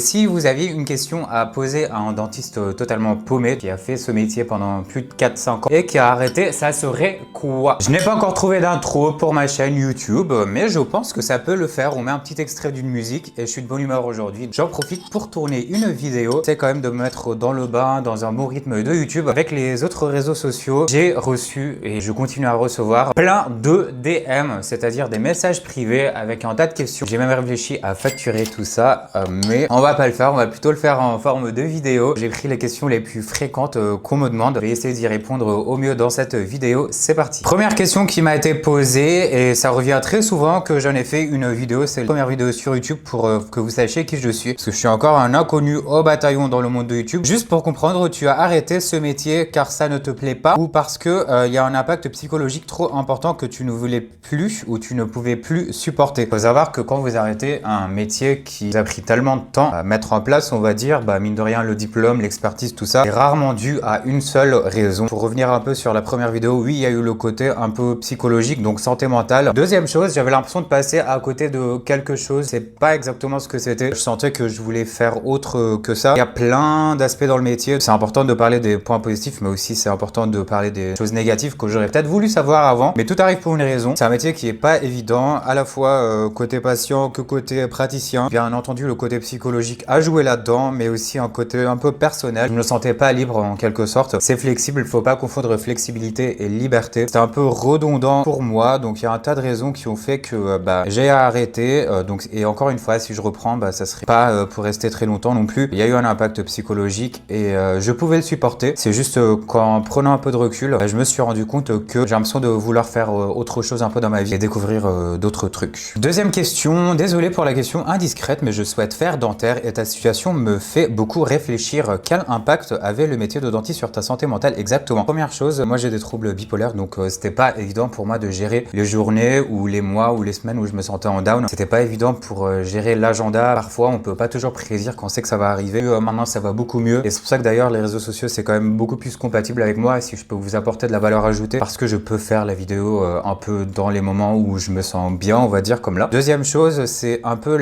si vous aviez une question à poser à un dentiste totalement paumé qui a fait ce métier pendant plus de 4-5 ans et qui a arrêté, ça serait quoi? Je n'ai pas encore trouvé d'intro pour ma chaîne YouTube, mais je pense que ça peut le faire. On met un petit extrait d'une musique et je suis de bonne humeur aujourd'hui. J'en profite pour tourner une vidéo. C'est quand même de me mettre dans le bain, dans un bon rythme de YouTube. Avec les autres réseaux sociaux, j'ai reçu et je continue à recevoir plein de DM, c'est-à-dire des messages privés avec un tas de questions. J'ai même réfléchi à facturer tout ça, mais on va pas le faire. On va plutôt le faire en forme de vidéo. J'ai pris les questions les plus fréquentes qu'on me demande. Je vais essayer d'y répondre au mieux dans cette vidéo. C'est parti. Première question qui m'a été posée et ça revient très souvent que j'en ai fait une vidéo. C'est la première vidéo sur YouTube pour que vous sachiez qui je suis. Parce que je suis encore un inconnu au bataillon dans le monde de YouTube. Juste pour comprendre, tu as arrêté ce métier car ça ne te plaît pas ou parce que il y a un impact psychologique trop important que tu ne voulais plus ou tu ne pouvais plus supporter. Il faut savoir que quand vous arrêtez un métier qui vous a pris tellement de temps à mettre en place, on va dire, mine de rien, le diplôme, l'expertise, tout ça, est rarement dû à une seule raison. Pour revenir un peu sur la première vidéo, oui, il y a eu le côté un peu psychologique, donc santé mentale. Deuxième chose, j'avais l'impression de passer à côté de quelque chose. C'est pas exactement ce que c'était. Je sentais que je voulais faire autre que ça. Il y a plein d'aspects dans le métier. C'est important de parler des points positifs, mais aussi c'est important de parler des choses négatives que j'aurais peut-être voulu savoir avant. Mais tout arrive pour une raison. C'est un métier qui est pas évident, à la fois côté patient que côté praticien. Bien entendu, le côté psychologique a joué là-dedans, mais aussi un côté un peu personnel. Je me sentais pas libre en quelque sorte. C'est flexible, il faut pas confondre flexibilité et liberté. C'est un peu redondant pour moi, donc il y a un tas de raisons qui ont fait que j'ai arrêté. Et encore une fois, si je reprends, ça serait pas pour rester très longtemps non plus. Il y a eu un impact psychologique et je pouvais le supporter. C'est juste qu'en prenant un peu de recul, je me suis rendu compte que j'ai l'impression de vouloir faire autre chose un peu dans ma vie et découvrir d'autres trucs. Deuxième question, désolé pour la question indiscrète, mais je souhaite faire dentaire et ta situation me fait beaucoup réfléchir. Quel impact avait le métier de dentiste sur ta santé mentale exactement? Première chose, moi j'ai des troubles bipolaires, donc c'était pas évident pour moi de gérer les journées ou les mois ou les semaines où je me sentais en down. C'était pas évident pour gérer l'agenda. Parfois on peut pas toujours prédire quand c'est que ça va arriver. Maintenant ça va beaucoup mieux et c'est pour ça que d'ailleurs les réseaux sociaux c'est quand même beaucoup plus compatible avec moi si je peux vous apporter de la valeur ajoutée parce que je peux faire la vidéo un peu dans les moments où je me sens bien, on va dire comme là. Deuxième chose, c'est un peu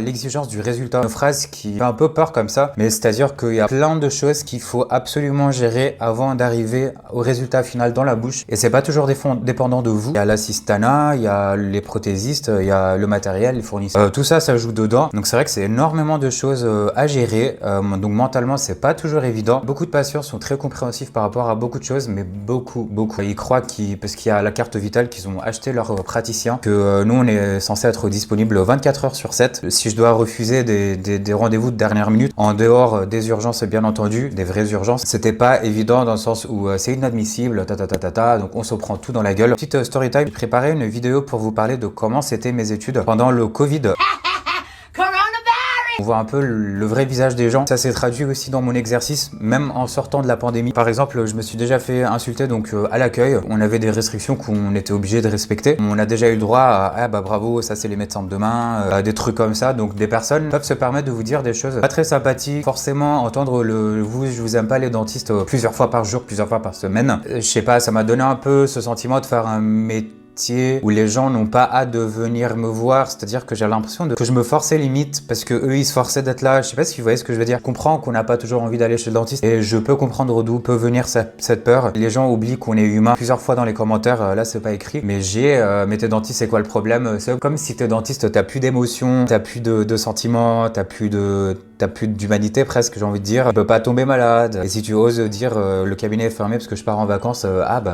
l'exigence du résultat. Une phrase qui fait un peu peur comme ça, mais c'est-à-dire qu'il y a plein de choses qu'il faut absolument gérer avant d'arriver au résultat final dans la bouche et c'est pas toujours dépendant de vous. Il y a l'assistana, il y a les prothésistes, il y a le matériel, les fournisseurs. Tout ça, ça joue dedans. Donc c'est vrai que c'est énormément de choses à gérer. Donc mentalement, c'est pas toujours évident. Beaucoup de patients sont très compréhensifs par rapport à beaucoup de choses, mais beaucoup. Ils croient parce qu'il y a la carte vitale qu'ils ont acheté leur praticien, que nous on est censé être disponible 24 heures sur 7. Si je dois refuser des rendez-vous de dernière minute, en dehors des urgences bien entendu, des vraies urgences, c'était pas évident dans le sens où c'est inadmissible, donc on se prend tout dans la gueule. Petite story time, j'ai préparé une vidéo pour vous parler de comment c'était mes études pendant le Covid. On voit un peu le vrai visage des gens. Ça s'est traduit aussi dans mon exercice, même en sortant de la pandémie. Par exemple, je me suis déjà fait insulter à l'accueil. On avait des restrictions qu'on était obligé de respecter. On a déjà eu le droit à bravo, ça c'est les médecins de demain, des trucs comme ça. Donc des personnes peuvent se permettre de vous dire des choses pas très sympathiques. Forcément, entendre je vous aime pas les dentistes plusieurs fois par jour, plusieurs fois par semaine. Je sais pas, ça m'a donné un peu ce sentiment de faire un métier où les gens n'ont pas hâte de venir me voir, c'est-à-dire que j'ai l'impression que je me forçais limite parce que eux ils se forçaient d'être là. Je sais pas si vous voyez ce que je veux dire. Je comprends qu'on n'a pas toujours envie d'aller chez le dentiste et je peux comprendre d'où peut venir cette peur. Les gens oublient qu'on est humain. Plusieurs fois dans les commentaires, là c'est pas écrit, mais mais t'es dentiste, c'est quoi le problème? C'est comme si t'es dentiste, t'as plus d'émotions, t'as plus de sentiments, t'as plus d'humanité presque, j'ai envie de dire. Tu peux pas tomber malade. Et si tu oses dire le cabinet est fermé parce que je pars en vacances,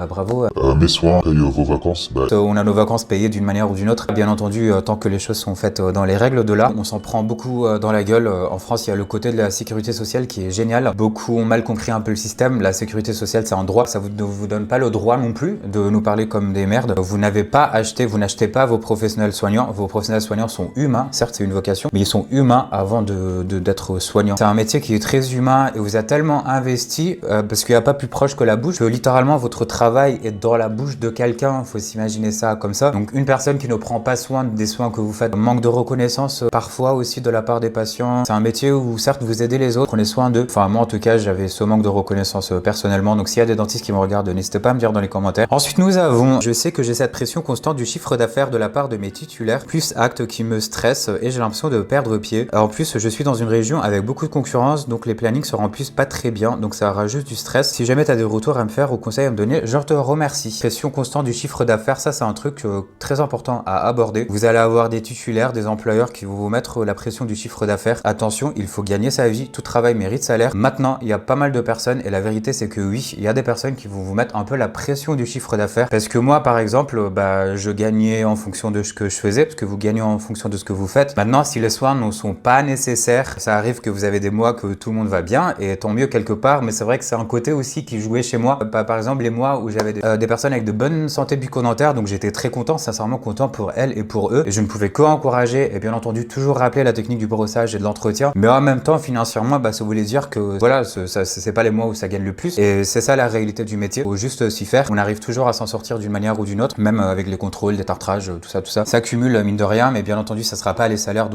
bravo. Mes soins, paye vos vacances. On a nos vacances payées d'une manière ou d'une autre. Bien entendu, tant que les choses sont faites dans les règles de l'art, on s'en prend beaucoup dans la gueule. En France, il y a le côté de la sécurité sociale qui est génial. Beaucoup ont mal compris un peu le système. La sécurité sociale, c'est un droit. Ça ne vous donne pas le droit non plus de nous parler comme des merdes. Vous n'avez pas acheté, vous n'achetez pas vos professionnels soignants. Vos professionnels soignants sont humains. Certes, c'est une vocation, mais ils sont humains avant d'être soignants. C'est un métier qui est très humain et vous a tellement investi parce qu'il n'y a pas plus proche que la bouche que littéralement votre travail est dans la bouche de quelqu'un. Faut s'imaginer ça comme ça. Donc une personne qui ne prend pas soin des soins que vous faites, manque de reconnaissance parfois aussi de la part des patients. C'est un métier où certes vous aidez les autres, prenez soin d'eux. Enfin moi en tout cas j'avais ce manque de reconnaissance personnellement. Donc s'il y a des dentistes qui me regardent, n'hésitez pas à me dire dans les commentaires. Ensuite nous avons, je sais que j'ai cette pression constante du chiffre d'affaires de la part de mes titulaires, plus actes qui me stressent et j'ai l'impression de perdre pied. En plus je suis dans une région région avec beaucoup de concurrence, donc les plannings se remplissent pas très bien, donc ça rajoute du stress. Si jamais tu as des retours à me faire ou conseils à me donner, je te remercie. Pression constante du chiffre d'affaires, ça c'est un truc très important à aborder. Vous allez avoir des titulaires, des employeurs qui vont vous mettre la pression du chiffre d'affaires. Attention, il faut gagner sa vie, tout travail mérite salaire. Maintenant, il y a pas mal de personnes et la vérité c'est que oui, il y a des personnes qui vont vous mettre un peu la pression du chiffre d'affaires. Parce que moi par exemple, je gagnais en fonction de ce que je faisais, parce que vous gagnez en fonction de ce que vous faites. Maintenant, si les soins ne sont pas nécessaires, ça arrive que vous avez des mois que tout le monde va bien et tant mieux quelque part, mais c'est vrai que c'est un côté aussi qui jouait chez moi. Par exemple, les mois où j'avais des personnes avec de bonnes santé bucco-dentaire, donc j'étais très content, sincèrement content pour elles et pour eux. Et je ne pouvais qu'encourager et bien entendu toujours rappeler la technique du brossage et de l'entretien. Mais en même temps, financièrement, ça voulait dire que voilà, c'est pas les mois où ça gagne le plus. Et c'est ça la réalité du métier. Faut juste s'y faire. On arrive toujours à s'en sortir d'une manière ou d'une autre, même avec les contrôles, les tartrages, tout ça. Ça cumule mine de rien, mais bien entendu, ça sera pas les salaires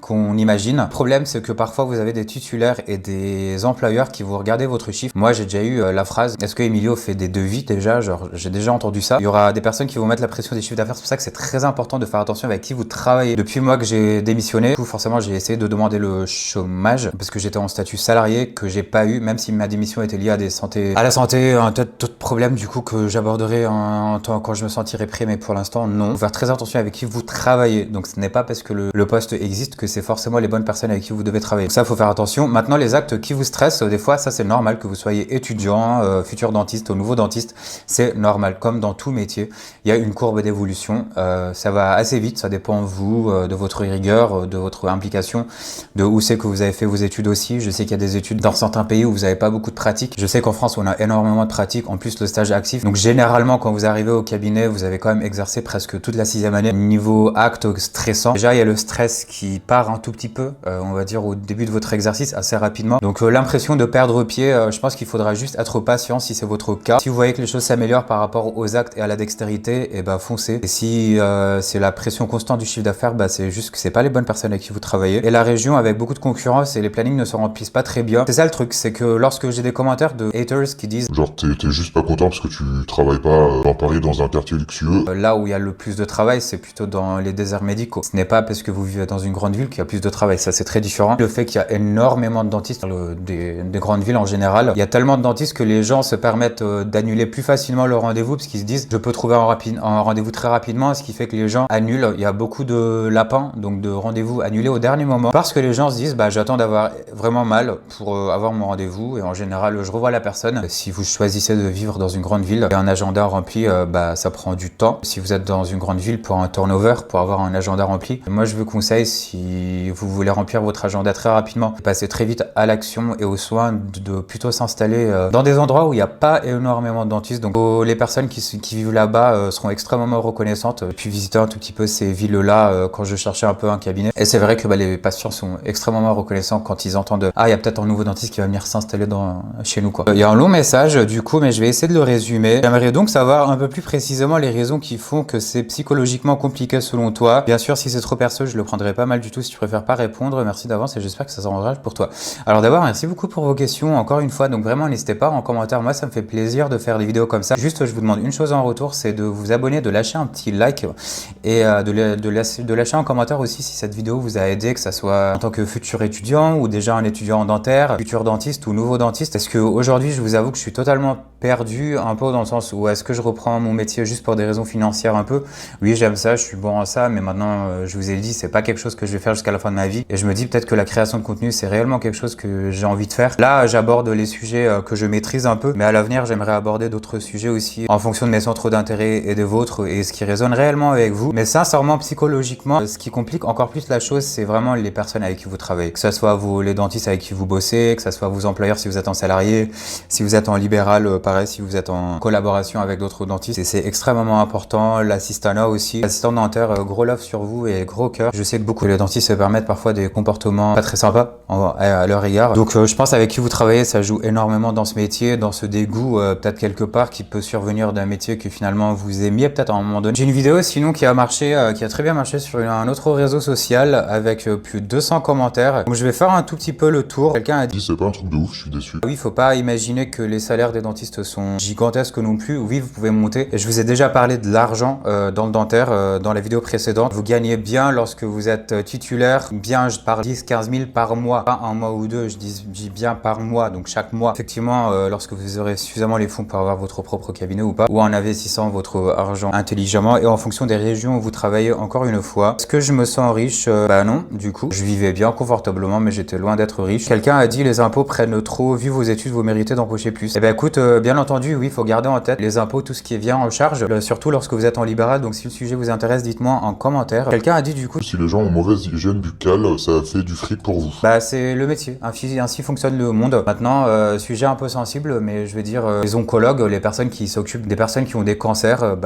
qu'on imagine. Le problème, c'est que parfois vous avez des titulaires et des employeurs qui vont regarder votre chiffre. Moi, j'ai déjà eu la phrase: est-ce que Emilio fait des devis déjà? Genre, j'ai déjà entendu ça. Il y aura des personnes qui vont mettre la pression des chiffres d'affaires. C'est pour ça que c'est très important de faire attention avec qui vous travaillez. Depuis moi que j'ai démissionné, forcément, j'ai essayé de demander le chômage parce que j'étais en statut salarié que j'ai pas eu, même si ma démission était liée à la santé, un tas d'autres problèmes du coup que j'aborderai en temps quand je me sentirai prêt, mais pour l'instant, non. Faut faire très attention avec qui vous travaillez. Donc, ce n'est pas parce que le poste existe que c'est forcément les bonnes personnes avec qui vous devez travailler. Donc ça, faut faire attention. Maintenant, les actes qui vous stressent, des fois, ça c'est normal que vous soyez étudiant, futur dentiste, nouveau dentiste, c'est normal. Comme dans tout métier, il y a une courbe d'évolution. Ça va assez vite, ça dépend de vous, de votre rigueur, de votre implication, de où c'est que vous avez fait vos études aussi. Je sais qu'il y a des études dans certains pays où vous n'avez pas beaucoup de pratique. Je sais qu'en France, on a énormément de pratique, en plus le stage actif. Donc généralement, quand vous arrivez au cabinet, vous avez quand même exercé presque toute la 6e année. Niveau acte stressant, déjà il y a le stress qui part un tout petit peu, on va dire au début de votre exercice assez rapidement. Donc l'impression de perdre pied, je pense qu'il faudra juste être patient si c'est votre cas. Si vous voyez que les choses s'améliorent par rapport aux actes et à la dextérité, et foncez. Et si c'est la pression constante du chiffre d'affaires, c'est juste que c'est pas les bonnes personnes avec qui vous travaillez. Et la région avec beaucoup de concurrence et les plannings ne se remplissent pas très bien. C'est ça le truc, c'est que lorsque j'ai des commentaires de haters qui disent Genre, t'es juste pas content parce que tu travailles pas dans Paris, dans un quartier luxueux. là où il y a le plus de travail, c'est plutôt dans les déserts médicaux. Ce n'est pas parce que vous vivez dans une grande ville qu'il y a plus de travail. Ça, c'est très différent. Le fait qu'il y a énormément de dentistes dans des grandes villes en général, il y a tellement de dentistes que les gens se permettent d'annuler plus facilement le rendez-vous parce qu'ils se disent je peux trouver un rendez-vous très rapidement, ce qui fait que les gens annulent. Il y a beaucoup de lapins, donc de rendez-vous annulés au dernier moment parce que les gens se disent j'attends d'avoir vraiment mal pour avoir mon rendez-vous et en général je revois la personne. Si vous choisissez de vivre dans une grande ville et un agenda rempli, ça prend du temps. Si vous êtes dans une grande ville pour un turnover, pour avoir un agenda rempli, moi je vous conseille, si vous voulez remplir votre agenda très rapidement, passez très vite à l'action et aux soins, de plutôt s'installer dans des endroits où il n'y a pas énormément de dentistes. Donc les personnes qui vivent là-bas seront extrêmement reconnaissantes. Puis visiter un tout petit peu ces villes-là quand je cherchais un peu un cabinet. Et c'est vrai que les patients sont extrêmement reconnaissants quand ils entendent il y a peut-être un nouveau dentiste qui va venir s'installer chez nous, quoi. Il y a un long message du coup, mais je vais essayer de le résumer. J'aimerais donc savoir un peu plus précisément les raisons qui font que c'est psychologiquement compliqué selon toi. Bien sûr, si c'est trop perso, je le prendrai pas mal du tout si tu préfères pas répondre. Merci d'avance et j'espère que ça s'arrangera pour toi. Alors d'abord, merci beaucoup pour vos questions encore une fois. Donc vraiment, n'hésitez pas en commentaire. Moi, ça me fait plaisir de faire des vidéos comme ça. Juste, je vous demande une chose en retour, c'est de vous abonner, de lâcher un petit like et de lâcher un commentaire aussi si cette vidéo vous a aidé, que ça soit en tant que futur étudiant ou déjà un étudiant en dentaire, futur dentiste ou nouveau dentiste. Parce que aujourd'hui, je vous avoue que je suis totalement perdu un peu dans le sens où est-ce que je reprends mon métier juste pour des raisons financières un peu. Oui, j'aime ça, je suis bon en ça, mais maintenant, je vous ai dit, c'est pas quelque chose que je vais faire jusqu'à la fin de ma vie. Et je me dis peut-être que la création de contenu, c'est réellement quelque chose que j'ai envie de faire. Là, j'aborde les sujets que je maîtrise un peu, mais à l'avenir, j'aimerais aborder d'autres sujets aussi en fonction de mes centres d'intérêt et des vôtres et ce qui résonne réellement avec vous. Mais sincèrement, psychologiquement, ce qui complique encore plus la chose, c'est vraiment les personnes avec qui vous travaillez. Que ce soit les dentistes avec qui vous bossez, que ce soit vos employeurs si vous êtes en salarié, si vous êtes en libéral, pareil, si vous êtes en collaboration avec d'autres dentistes. Et c'est extrêmement important. L'assistanat aussi. L'assistant dentaire, gros love sur vous et gros cœur. Je sais que beaucoup de dentistes se permettent parfois des comportements pas très sympas à leur égard. Donc je pense avec qui vous travaillez, ça joue énormément dans ce métier, dans ce dégoût peut-être quelque part qui peut survenir d'un métier que finalement vous aimiez peut-être à un moment donné. J'ai une vidéo sinon qui a marché, qui a très bien marché sur un autre réseau social avec plus de 200 commentaires. Donc je vais faire un tout petit peu le tour. Quelqu'un a dit C'est pas un truc de ouf, je suis déçu. oui, faut pas imaginer que les salaires des dentistes sont gigantesques non plus. Oui, vous pouvez monter. Et je vous ai déjà parlé de l'argent dans le dentaire dans la vidéo précédente. Vous gagnez bien lorsque vous êtes titulaire. Bien, je parle 10, 10-15 000 par mois, pas un mois ou deux, je dis bien par mois, donc chaque mois. Effectivement, lorsque vous aurez suffisamment les fonds pour avoir votre propre cabinet ou pas, ou en investissant votre argent intelligemment et en fonction des régions où vous travaillez, encore une fois. Est-ce que je me sens riche? Bah non, du coup. Je vivais bien confortablement, mais j'étais loin d'être riche. Quelqu'un a dit les impôts prennent trop, vu vos études, vous méritez d'empocher plus. Eh ben écoute, bien entendu, oui, il faut garder en tête les impôts, tout ce qui vient en charge, surtout lorsque vous êtes en libéral. Donc si le sujet vous intéresse, dites-moi en commentaire. Quelqu'un a dit du coup... Si les gens ont mauvaise hygiène buccale, ça fait du fric pour vous. Bah c'est le métier, ainsi fonctionne le monde. Maintenant, sujet un peu sensible, mais je vais dire les oncologues, les personnes qui s'occupent des personnes qui ont des cancers,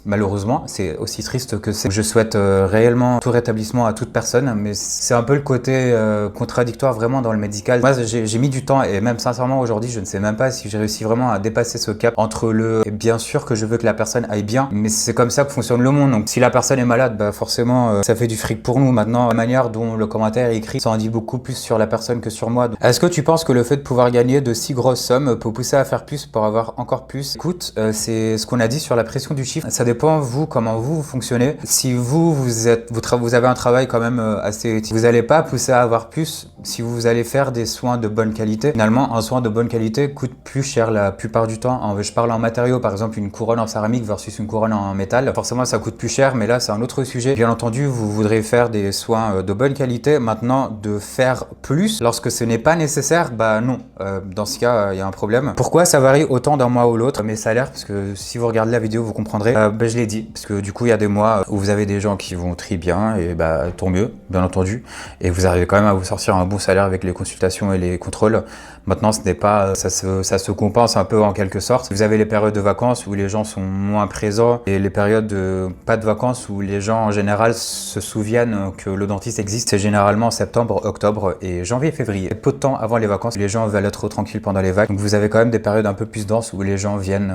malheureusement, c'est aussi triste que c'est. Je souhaite réellement tout rétablissement à toute personne, mais c'est un peu le côté contradictoire vraiment dans le médical. Moi, j'ai mis du temps et même sincèrement aujourd'hui, je ne sais même pas si j'ai réussi vraiment à dépasser ce cap entre et bien sûr que je veux que la personne aille bien, mais c'est comme ça que fonctionne le monde. Donc si la personne est malade, bah forcément ça fait du fric pour nous. Maintenant, la manière dont le commentaire est écrit, ça en dit beaucoup plus sur la personne que sur moi. Est-ce que tu penses que le fait de pouvoir gagner de si grosses sommes peut pousser à faire plus pour avoir encore plus? Écoute, c'est ce qu'on a dit sur la pression du chiffre. Ça dépend vous, comment vous fonctionnez. Si vous avez un travail quand même assez... Vous n'allez pas pousser à avoir plus si vous allez faire des soins de bonne qualité. Finalement, un soin de bonne qualité coûte plus cher la plupart du temps. Je parle en matériaux, par exemple une couronne en céramique versus une couronne en métal. Forcément, ça coûte plus cher, mais là, c'est un autre sujet. Bien entendu, vous voudrez faire des soins de bonne qualité. Maintenant, de faire plus lorsque ce n'est pas nécessaire, bah non. Dans ce cas, il y a un problème. Pourquoi ça varie autant d'un mois ou l'autre? Mes salaires, parce que si vous regardez la vidéo, vous comprendrez. Je l'ai dit, parce que du coup, il y a des mois où vous avez des gens qui vont très bien, et bah tant mieux, bien entendu. Et vous arrivez quand même à vous sortir un bon salaire avec les consultations et les contrôles. Maintenant, ce n'est pas, ça se compense un peu en quelque sorte. Vous avez les périodes de vacances où les gens sont moins présents et les périodes de pas de vacances où les gens en général se souviennent que le dentiste existe. C'est généralement septembre, octobre et janvier, février. Et peu de temps avant les vacances, les gens veulent être tranquilles pendant les vacances. Donc vous avez quand même des périodes un peu plus denses où les gens viennent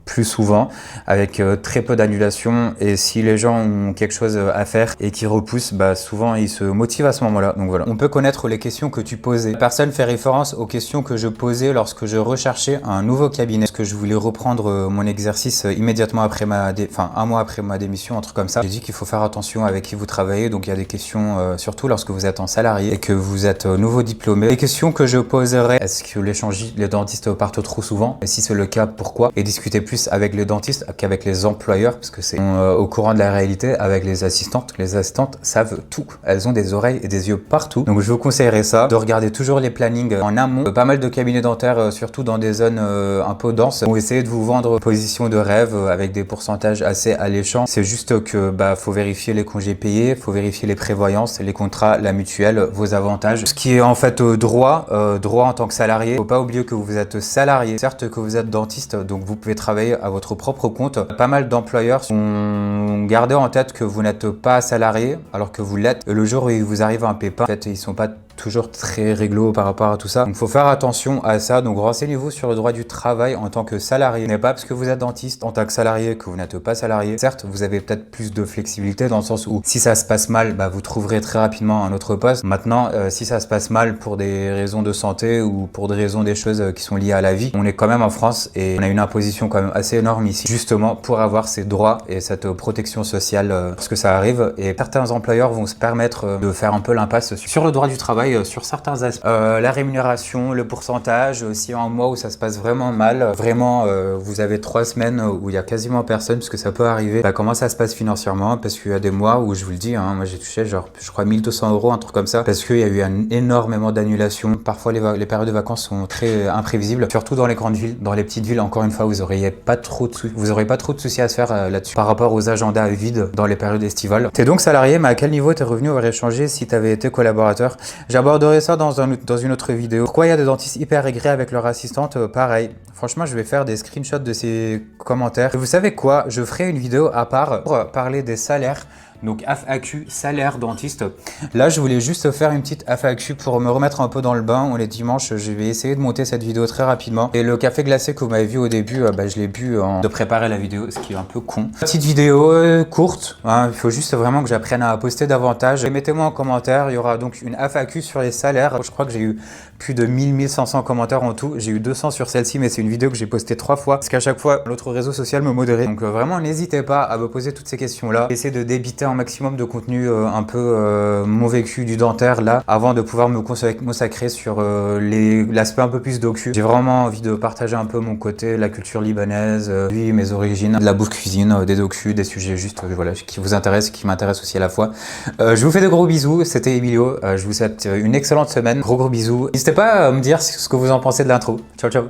plus souvent avec très peu d'annulations. Et si les gens ont quelque chose à faire et qui repoussent, souvent ils se motivent à ce moment-là. Donc voilà. On peut connaître les questions que tu posais. La personne fait référence aux questions que je posais lorsque je recherchais un nouveau cabinet. Parce que je voulais reprendre mon exercice immédiatement après un mois après ma démission, un truc comme ça. J'ai dit qu'il faut faire attention avec qui vous travaillez. Donc il y a des questions, surtout lorsque vous êtes en salarié et que vous êtes nouveau diplômé. Les questions que je poserai, est-ce que les dentistes partent trop souvent? Et si c'est le cas, pourquoi? Et discuter plus avec les dentistes qu'avec les employeurs, parce que c'est au courant de la réalité avec les assistantes. Les assistantes savent tout. Elles ont des oreilles et des yeux partout. Donc je vous conseillerais ça, de regarder toujours les plannings en amont. Pas mal de cabinets dentaires, surtout dans des zones un peu denses, vont essayer de vous vendre position de rêve avec des pourcentages assez alléchants. C'est juste que faut vérifier les congés payés, faut vérifier les prévoyances, les contrats, la mutuelle, vos avantages. Ce qui est en fait droit en tant que salarié. Faut pas oublier que vous êtes salarié, certes que vous êtes dentiste, donc vous pouvez travailler à votre propre compte. Pas mal d'employeurs sont gardés en tête que vous n'êtes pas salarié alors que vous l'êtes. Le jour où il vous arrive un pépin, en fait, ils sont pas toujours très réglo par rapport à tout ça. Donc, faut faire attention à ça. Donc, renseignez-vous sur le droit du travail en tant que salarié. Ce n'est pas parce que vous êtes dentiste en tant que salarié que vous n'êtes pas salarié. Certes, vous avez peut-être plus de flexibilité dans le sens où si ça se passe mal, vous trouverez très rapidement un autre poste. Maintenant, si ça se passe mal pour des raisons de santé ou pour des raisons des choses qui sont liées à la vie, on est quand même en France et on a une imposition quand même assez énorme ici, justement pour avoir ces droits et cette protection sociale parce que ça arrive. Et certains employeurs vont se permettre de faire un peu l'impasse sur le droit du travail sur certains aspects. La rémunération, le pourcentage, si un mois où ça se passe vraiment mal, vraiment vous avez 3 semaines où il y a quasiment personne, parce que ça peut arriver, comment ça se passe financièrement, parce qu'il y a des mois où je vous le dis, moi j'ai touché genre je crois 1200 €, un truc comme ça, parce qu'il y a eu énormément d'annulations. Parfois les périodes de vacances sont très imprévisibles, surtout dans les grandes villes. Dans les petites villes, encore une fois, vous aurez pas trop de soucis à se faire là-dessus par rapport aux agendas vides dans les périodes estivales. T'es donc salarié, mais à quel niveau tes revenus auraient changé si t'avais été collaborateur? J'aborderai ça dans une autre vidéo. Pourquoi il y a des dentistes hyper aigris avec leur assistante? Pareil. Franchement, je vais faire des screenshots de ces commentaires. Et vous savez quoi? Je ferai une vidéo à part pour parler des salaires. Donc FAQ, salaire dentiste. Là, je voulais juste faire une petite FAQ pour me remettre un peu dans le bain. On est dimanche, je vais essayer de monter cette vidéo très rapidement. Et le café glacé que vous m'avez vu au début, je l'ai bu de préparer la vidéo, ce qui est un peu con. Petite vidéo courte, il faut juste vraiment que j'apprenne à poster davantage. Et mettez-moi en commentaire, il y aura donc une FAQ sur les salaires. Je crois que j'ai eu plus de 1500 commentaires en tout. J'ai eu 200 sur celle-ci, mais c'est une vidéo que j'ai postée 3 fois. Parce qu'à chaque fois, l'autre réseau social me modérait. Donc vraiment, n'hésitez pas à me poser toutes ces questions-là. Essayez de débiter un maximum de contenu un peu mon vécu du dentaire là, avant de pouvoir me consacrer sur l'aspect un peu plus docu. J'ai vraiment envie de partager un peu mon côté, la culture libanaise, mes origines, de la bouffe cuisine, des docus, des sujets juste voilà, qui vous intéressent, qui m'intéressent aussi à la fois. Je vous fais de gros bisous, c'était Emilio, je vous souhaite une excellente semaine, gros bisous. N'hésitez pas à me dire ce que vous en pensez de l'intro. Ciao ciao.